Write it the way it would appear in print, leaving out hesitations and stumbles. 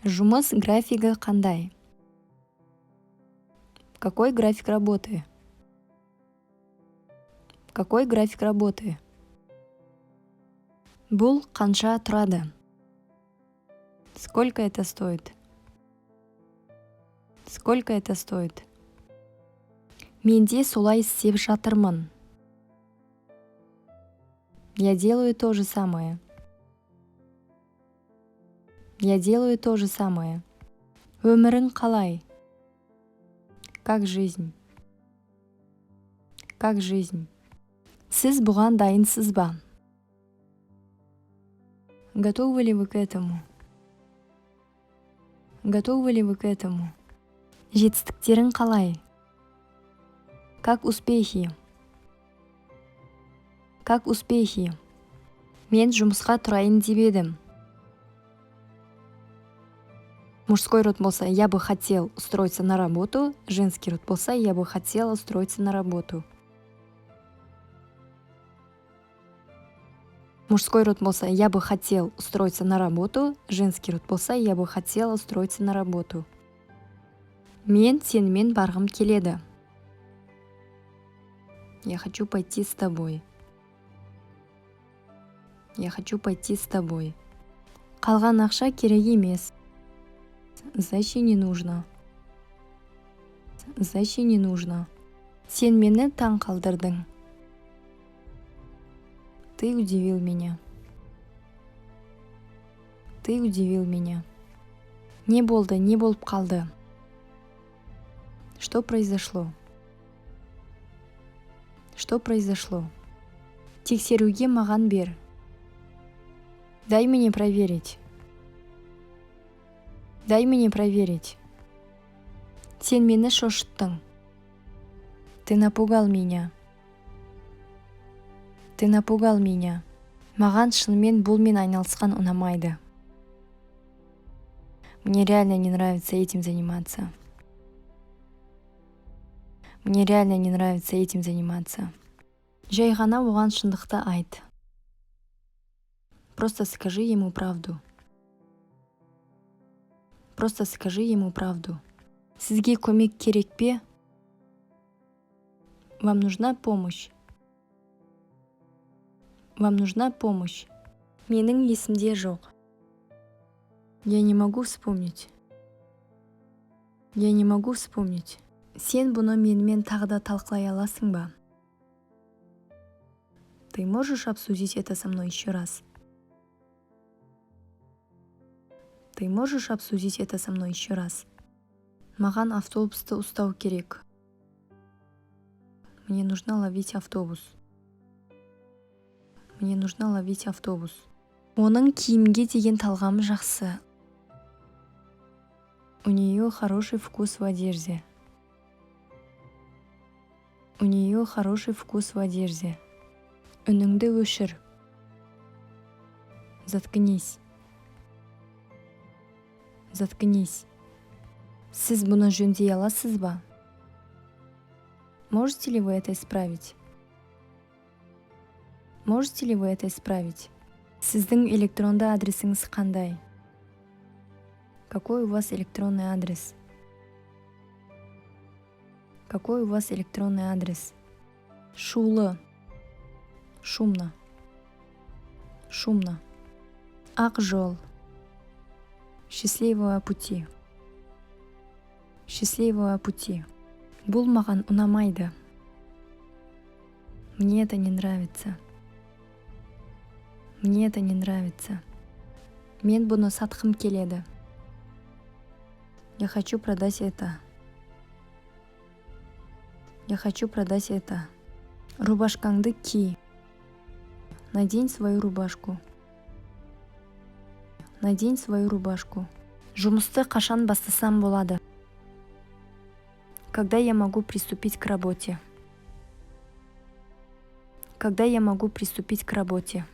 Жұмыс графигі қандай? Какой график работы? Какой график работы? Бұл қанша тұрады? Сколько это стоит? Сколько это стоит? Мен де солай істеп жатырмын. Я делаю то же самое. Я делаю то же самое. Өмірің қалай? Как жизнь? Как жизнь? Сіз бұған дайынсыз ба? Готовы ли вы к этому? Готовы ли вы к этому? Жетістіктерің қалай? Как успехи? Как успехи? Мен жұмысқа тұрайын деп едім. Мужской род болса, я бы хотел устроиться на работу. Женский род болса, я бы хотела устроиться на работу. Мужской род болса, я бы хотел устроиться на работу. Женский род болса, я бы хотела устроиться на работу. Мен сенімен барғым келеді. Я хочу пойти с тобой. Я хочу пойти с тобой. Қалған ақша керек емес. Зачем не нужно? Зачем не нужно? Сен мені таң қалдырдың. Ты удивил меня. Ты удивил меня. Не болды, не болып қалды? Что произошло? Что произошло? Тексеруге маған бер. Дай мне проверить. Дай мне проверить. Сен мені шошыттың. Ты напугал меня. Ты напугал меня. Маған шынымен бұлмен айналысқан ұнамайды. Мне реально не нравится этим заниматься. Мне реально не нравится этим заниматься. Жай ғана оған шындықты айт. Просто скажи ему правду. Просто скажи ему правду. Сізге көмек керек пе? Вам нужна помощь? Вам нужна помощь? Менің есімде жоқ. Я не могу вспомнить. Я не могу вспомнить. Сен бұны менімен тағы да талқылай аласың ба? Ты можешь обсудить это со мной еще раз? Ты можешь обсудить это со мной еще раз? Маған автобусты ұстау керек. Мне нужно ловить автобус. Мне нужно ловить автобус. Оның киімге деген талғамы жақсы. У нее хороший вкус в одежде. У нее хороший вкус в одежде. Үніңді өшір. Заткнись. Заткнись. Сіз бұны жөндей аласыз ба? Можете ли вы это исправить? Можете ли вы это исправить? Сіздің электронды адресіңіз қандай? Какой у вас электронный адрес? Какой у вас электронный адрес? Шулы. Шумно. Шумно. Ақ жол. Счастливого пути. Счастливого пути. Бұл маған ұнамайды. Мне это не нравится. Мне это не нравится. Мен бұны сатқым келеді. Я хочу продать это. Я хочу продать это. Рубашкаңды ки. Надень свою рубашку. Надень свою рубашку. Жұмысты қашан бастасам болады? Когда я могу приступить к работе? Когда я могу приступить к работе?